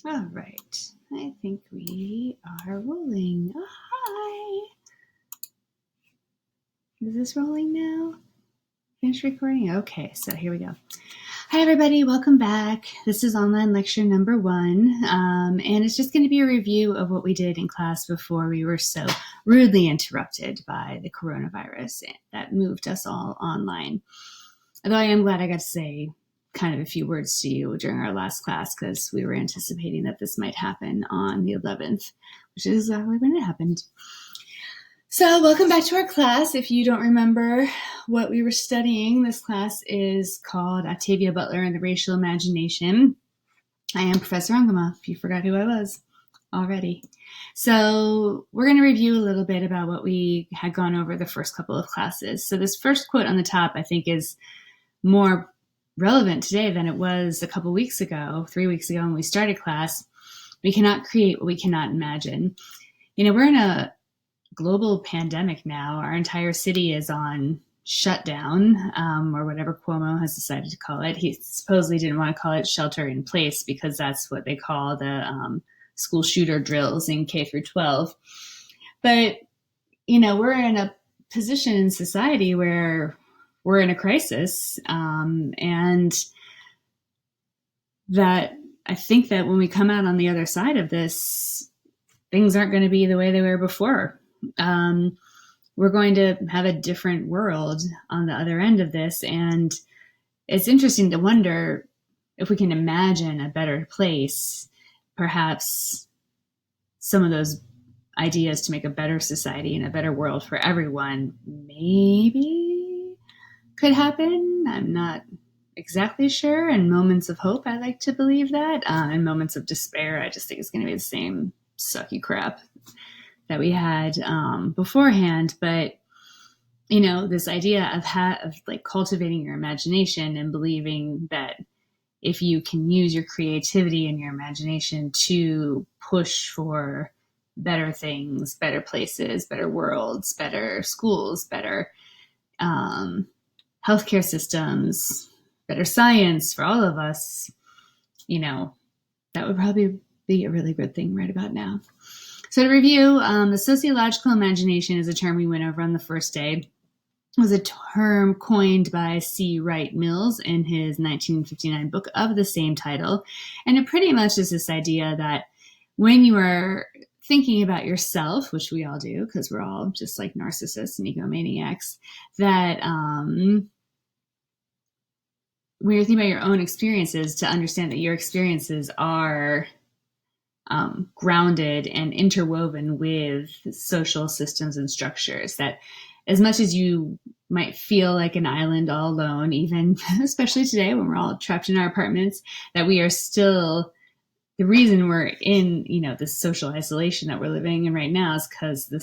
All right. I think we are rolling. Oh, hi. Is this rolling now? Finish recording? Okay, so here we go. Hi, everybody. Welcome back. This is online lecture number 1, and it's just going to be a review of what we did in class before we were so rudely interrupted by the coronavirus that moved us all online. Although I am glad I got to say kind of a few words to you during our last class because we were anticipating that this might happen on the 11th, which is exactly when it happened. So welcome back to our class. If you don't remember what we were studying, this class is called Octavia Butler and the Racial Imagination. I am Professor Ungama, if you forgot who I was already. So we're going to review a little bit about what we had gone over the first couple of classes. So this first quote on the top, I think, is more relevant today than it was a couple weeks ago, 3 weeks ago when we started class. We cannot create what we cannot imagine. You know, we're in a global pandemic now. Our entire city is on shutdown, or whatever Cuomo has decided to call it. He supposedly didn't want to call it shelter in place because that's what they call the school shooter drills in K through 12. But, you know, we're in a position in society where we're in a crisis, and that I think that when we come out on the other side of this, things aren't going to be the way they were before. We're going to have a different world on the other end of this, and it's interesting to wonder if we can imagine a better place. Perhaps some of those ideas to make a better society and a better world for everyone maybe could happen. I'm not exactly sure. In moments of hope, I like to believe that. In moments of despair, I just think it's going to be the same sucky crap that we had beforehand. But, you know, this idea of like cultivating your imagination and believing that if you can use your creativity and your imagination to push for better things, better places, better worlds, better schools, better healthcare systems, better science for all of us, you know, that would probably be a really good thing right about now. So to review, the sociological imagination is a term we went over on the first day. It was a term coined by C. Wright Mills in his 1959 book of the same title. And it pretty much is this idea that when you are thinking about yourself, which we all do because we're all just like narcissists and egomaniacs, that when you're thinking about your own experiences, to understand that your experiences are grounded and interwoven with social systems and structures, that as much as you might feel like an island all alone, even especially today when we're all trapped in our apartments, that we are still, the reason we're in, you know, this social isolation that we're living in right now is because the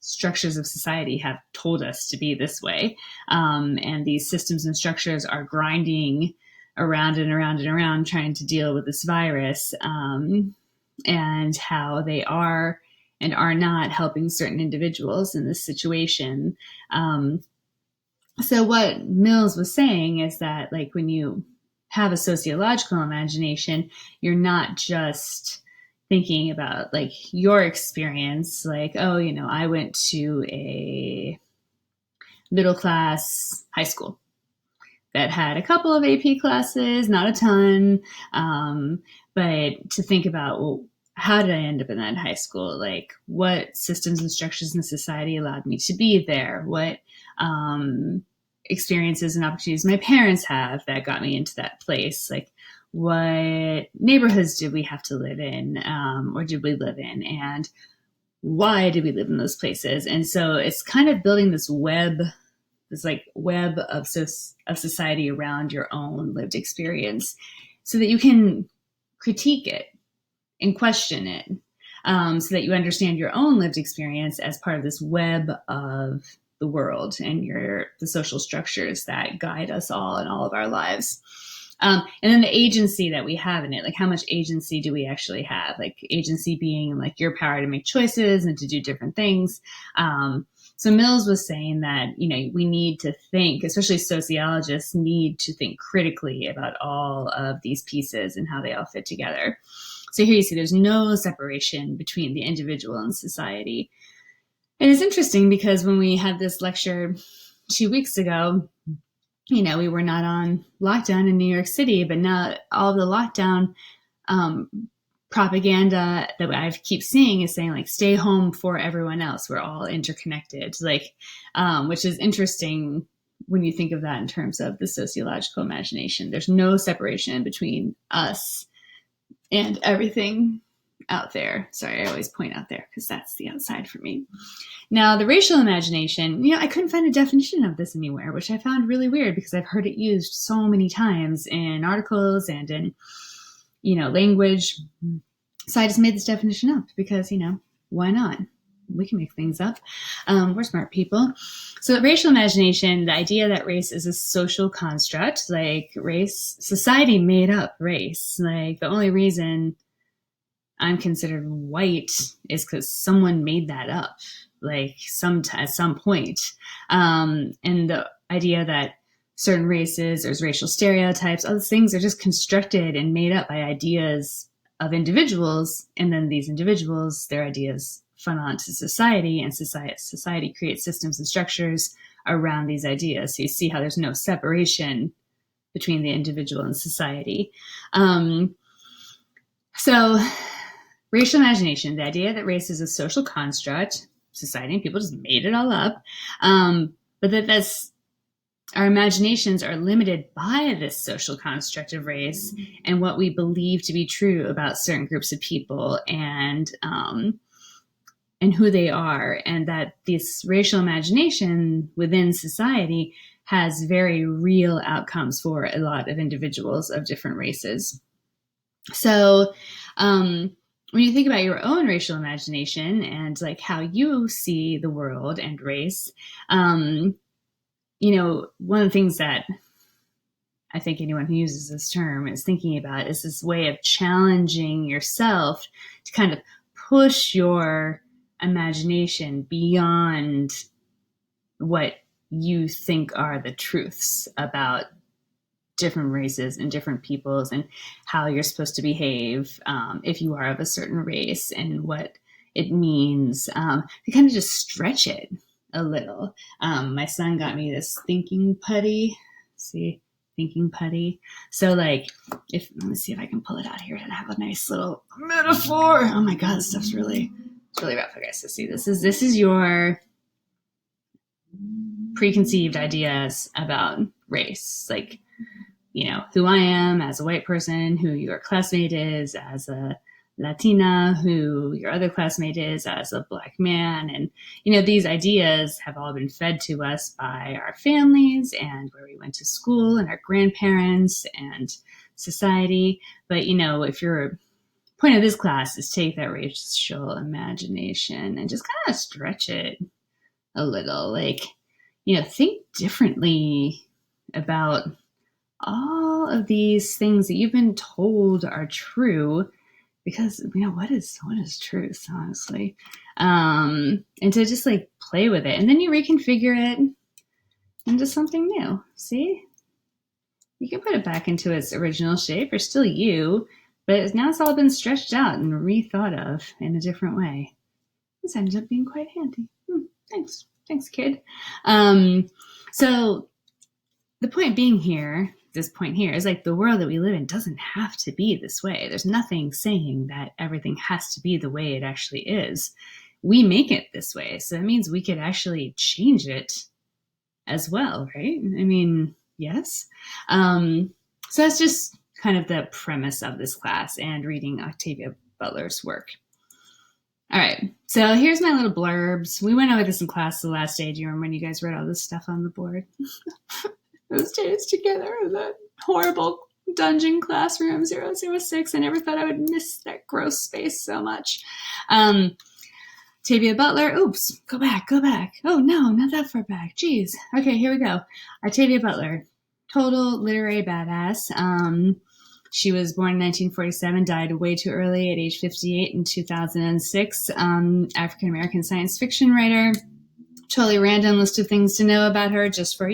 structures of society have told us to be this way. And these systems and structures are grinding around and around and around trying to deal with this virus, and how they are and are not helping certain individuals in this situation. So what Mills was saying is that, like, when you have a sociological imagination, you're not just thinking about like your experience, like, oh, you know, I went to a middle class high school that had a couple of AP classes, not a ton, but to think about, well, how did I end up in that high school? Like, what systems and structures in society allowed me to be there? What experiences and opportunities my parents have that got me into that place? Like, what neighborhoods did we have to live in, or did we live in? And why did we live in those places? And so it's kind of building this web of society around your own lived experience so that you can critique it and question it, so that you understand your own lived experience as part of this web of the world and the social structures that guide us all in all of our lives. And then the agency that we have in it, like how much agency do we actually have? Like agency being like your power to make choices and to do different things. So Mills was saying that, you know, we need to think, especially sociologists need to think critically about all of these pieces and how they all fit together. So here you see there's no separation between the individual and society. And it's interesting because when we had this lecture 2 weeks ago, we were not on lockdown in New York City, but now all the lockdown propaganda that I keep seeing is saying like, stay home for everyone else. We're all interconnected, which is interesting when you think of that in terms of the sociological imagination. There's no separation between us and everything out there. Sorry, I always point out there because that's the outside for me. Now, the racial imagination, I couldn't find a definition of this anywhere, which I found really weird because I've heard it used so many times in articles and in, language. So I just made this definition up because, why not? We can make things up. We're smart people. So racial imagination, the idea that race is a social construct, like society made up race. Like the only reason I'm considered white is because someone made that up, like at some point. And the idea that certain races, there's racial stereotypes, all those things are just constructed and made up by ideas of individuals. And then these individuals, their ideas funnel onto society, and society creates systems and structures around these ideas. So you see how there's no separation between the individual and society. So racial imagination, the idea that race is a social construct, society and people just made it all up, but that's our imaginations are limited by this social construct of race and what we believe to be true about certain groups of people and who they are, and that this racial imagination within society has very real outcomes for a lot of individuals of different races. So when you think about your own racial imagination and like how you see the world and race, one of the things that I think anyone who uses this term is thinking about is this way of challenging yourself to kind of push your imagination beyond what you think are the truths about different races and different peoples and how you're supposed to behave if you are of a certain race and what it means. To kind of just stretch it a little. My son got me this thinking putty. See, thinking putty. So let me see if I can pull it out here and have a nice little metaphor. Oh my God, this stuff's really rough. Okay, so see, this is your preconceived ideas about race, like, who I am as a white person, who your classmate is as a Latina, who your other classmate is as a Black man. And, these ideas have all been fed to us by our families and where we went to school and our grandparents and society. But, if your point of this class is take that racial imagination and just kind of stretch it a little, think differently about all of these things that you've been told are true, because what is truth, honestly, and to just play with it, and then you reconfigure it into something new. See, you can put it back into its original shape, or still you, but now it's all been stretched out and rethought of in a different way. This ended up being quite handy. Thanks, kid. So the point being here, this point here is the world that we live in doesn't have to be this way. There's nothing saying that everything has to be the way it actually is. We make it this way. So that means we could actually change it as well, right? I mean, yes. So that's just kind of the premise of this class and reading Octavia Butler's work. All right, so here's my little blurbs. We went over this in class the last day. Do you remember when you guys read all this stuff on the board? Those days together in that horrible dungeon classroom 006. I never thought I would miss that gross space so much. Octavia Butler. Oops, go back. Oh no, not that far back. Jeez. Okay, here we go. Octavia Butler, total literary badass. She was born in 1947, died way too early at age 58 in 2006. African-American science fiction writer. Totally random list of things to know about her just for,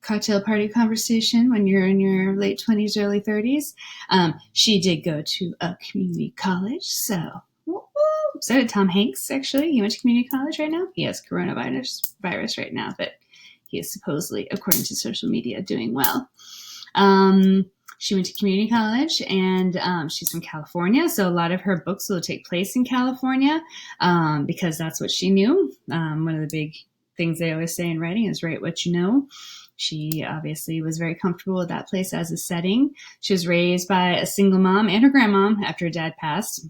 cocktail party conversation when you're in your late 20s, early 30s. She did go to a community college, so did Tom Hanks, actually. He went to community college right now. He has coronavirus right now, but he is supposedly, according to social media, doing well. She went to community college, and she's from California, so a lot of her books will take place in California because that's what she knew. One of the big things they always say in writing is write what you know. She obviously was very comfortable with that place as a setting. She was raised by a single mom and her grandmom after her dad passed.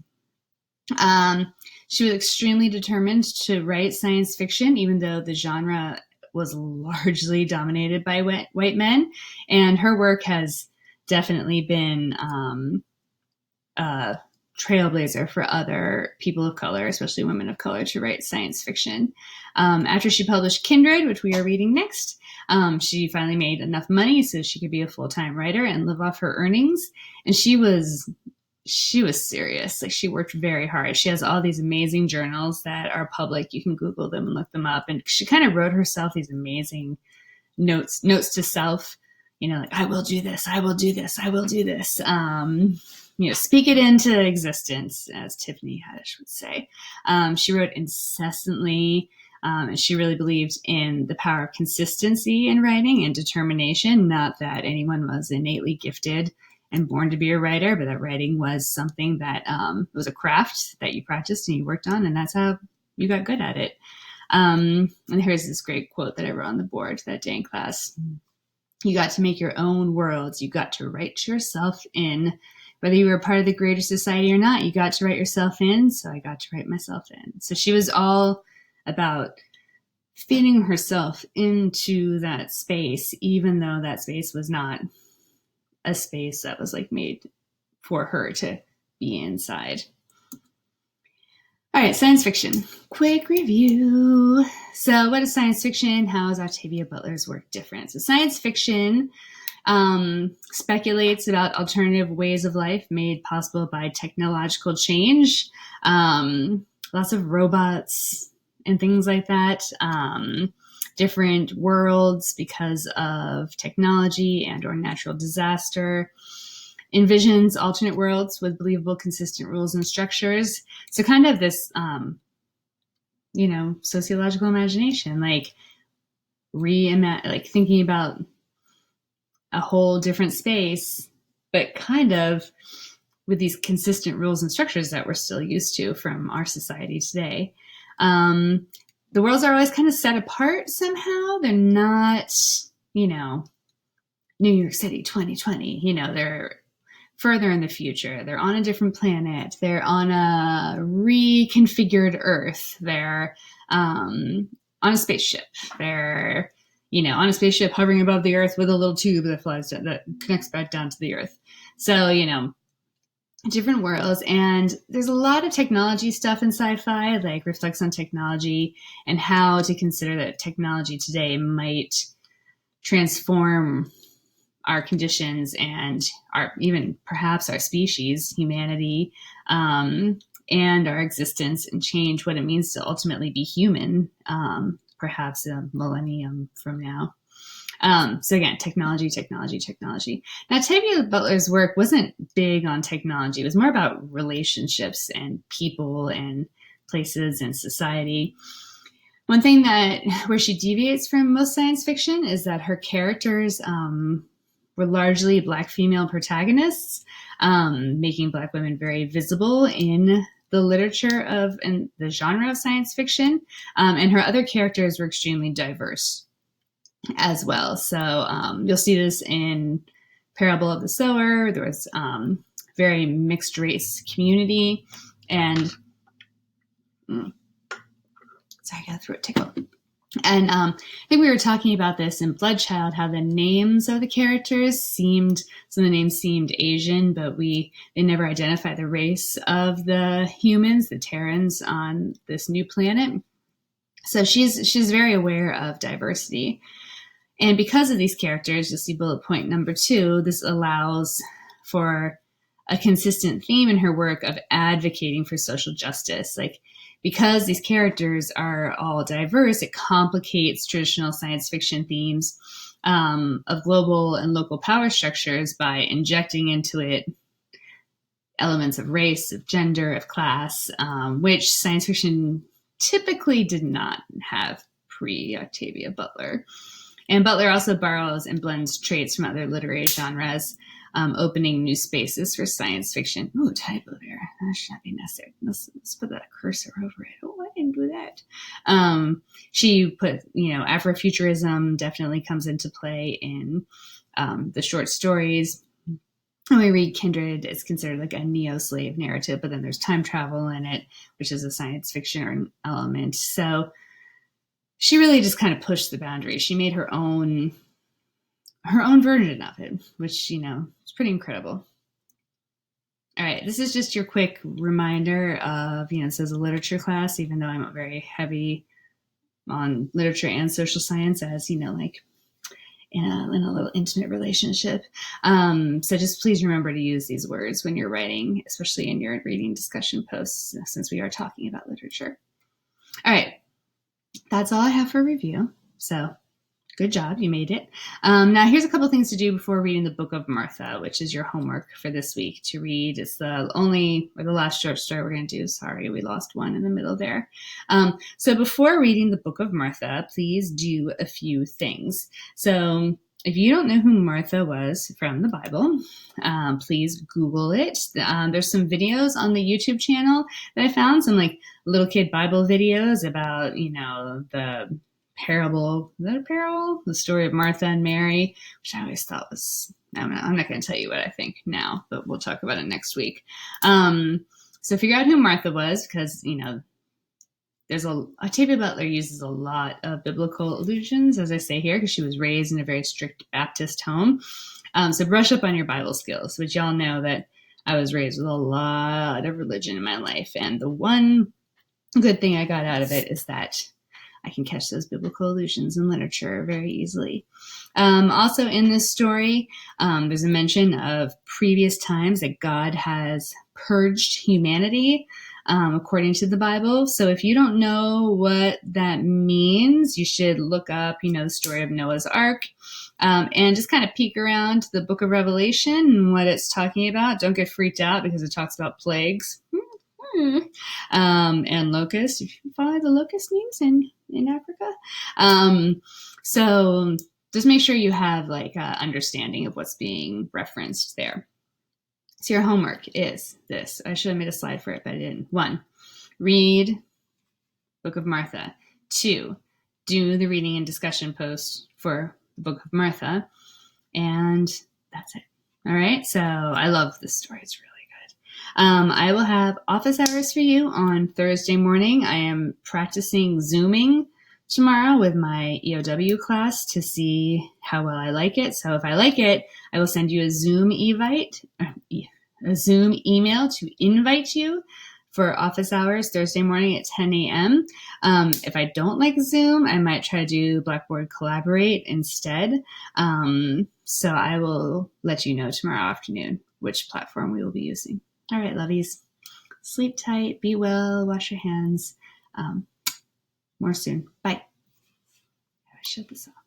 She was extremely determined to write science fiction, even though the genre was largely dominated by white men. And her work has definitely been a trailblazer for other people of color, especially women of color, to write science fiction. After she published Kindred, which we are reading next, she finally made enough money so she could be a full-time writer and live off her earnings. And she was serious. Like, she worked very hard. She has all these amazing journals that are public. You can Google them and look them up. And she kind of wrote herself these amazing notes to self, like, I will do this. I will do this. I will do this. Speak it into existence, as Tiffany Haddish would say. She wrote incessantly, and she really believed in the power of consistency in writing and determination. Not that anyone was innately gifted and born to be a writer, but that writing was something that was a craft that you practiced and you worked on, and that's how you got good at it. And here's this great quote that I wrote on the board that day in class. You got to make your own worlds. You got to write yourself in. Whether you were a part of the greater society or not, you got to write yourself in, so I got to write myself in. So she was all about fitting herself into that space, even though that space was not a space that was like made for her to be inside. All right, science fiction. Quick review. So what is science fiction? How is Octavia Butler's work different? So science fiction speculates about alternative ways of life made possible by technological change. Lots of robots and things like that. Different worlds because of technology and or natural disaster. Envisions alternate worlds with believable, consistent rules and structures. So kind of this, sociological imagination, like thinking about a whole different space, but kind of with these consistent rules and structures that we're still used to from our society today. The worlds are always kind of set apart somehow. They're not, New York City 2020, they're further in the future. They're on a different planet. They're on a reconfigured Earth. They're on a spaceship. They're, on a spaceship hovering above the Earth with a little tube that flies down, that connects back down to the Earth. So, different worlds. And there's a lot of technology stuff in sci-fi, like reflects on technology and how to consider that technology today might transform our conditions and even perhaps our species, humanity, and our existence, and change what it means to ultimately be human, perhaps a millennium from now. So again, technology. Now, Octavia Butler's work wasn't big on technology. It was more about relationships and people and places and society. One thing where she deviates from most science fiction is that her characters were largely Black female protagonists, making Black women very visible in the literature and the genre of science fiction. And her other characters were extremely diverse as well. So you'll see this in Parable of the Sower. There was very mixed race community. And sorry, I got a throat tickle. And I think we were talking about this in Bloodchild, how the names of the characters some of the names seemed Asian, but they never identified the race of the humans, the Terrans on this new planet. So she's very aware of diversity. And because of these characters, you'll see bullet point number 2, this allows for a consistent theme in her work of advocating for social justice. Like, because these characters are all diverse, it complicates traditional science fiction themes of global and local power structures by injecting into it elements of race, of gender, of class, which science fiction typically did not have pre-Octavia Butler. And Butler also borrows and blends traits from other literary genres, opening new spaces for science fiction. Ooh, typo there. That should not be necessary. Let's put that cursor over it. Oh, I didn't do that. She put, Afrofuturism definitely comes into play in the short stories. When we read Kindred, it's considered like a neo-slave narrative, but then there's time travel in it, which is a science fiction element. So she really just kind of pushed the boundaries. She made her own version of it, which, is pretty incredible. All right, this is just your quick reminder of, this is a literature class, even though I'm very heavy on literature and social science as, like in a little intimate relationship. So just please remember to use these words when you're writing, especially in your reading discussion posts, since we are talking about literature. All right, that's all I have for review. So good job, you made it. Now here's a couple things to do before reading the Book of Martha, which is your homework for this week to read. It's the last short story we're going to do. Sorry, we lost one in the middle there. So before reading the Book of Martha, please do a few things. So if you don't know who Martha was from the Bible, please Google it. There's some videos on the YouTube channel that I found, some like little kid Bible videos about, the parable. Is that a parable? The story of Martha and Mary, which I always thought was, I'm not going to tell you what I think now, but we'll talk about it next week. So figure out who Martha was, because, Octavia Butler uses a lot of biblical allusions, as I say here, because she was raised in a very strict Baptist home. So brush up on your Bible skills, which y'all know that I was raised with a lot of religion in my life. And the one good thing I got out of it is that I can catch those biblical allusions in literature very easily. Also in this story, there's a mention of previous times that God has purged humanity, according to the Bible. So if you don't know what that means, you should look up, the story of Noah's Ark, and just kind of peek around the book of Revelation and what it's talking about. Don't get freaked out because it talks about plagues. And locusts. If you follow the locust news in Africa. So just make sure you have like an understanding of what's being referenced there. So your homework is this. I should have made a slide for it, but I didn't. 1, read Book of Martha. 2, do the reading and discussion post for the Book of Martha. And that's it. All right. So I love this story. It's really good. I will have office hours for you on Thursday morning. I am practicing Zooming tomorrow with my EOW class to see how well I like it. So if I like it, I will send you a Zoom email to invite you for office hours Thursday morning at 10 a.m. If I don't like Zoom, I might try to do Blackboard Collaborate instead. So I will let you know tomorrow afternoon which platform we will be using. All right, lovies. Sleep tight, be well, wash your hands. More soon. Bye. I shut this off.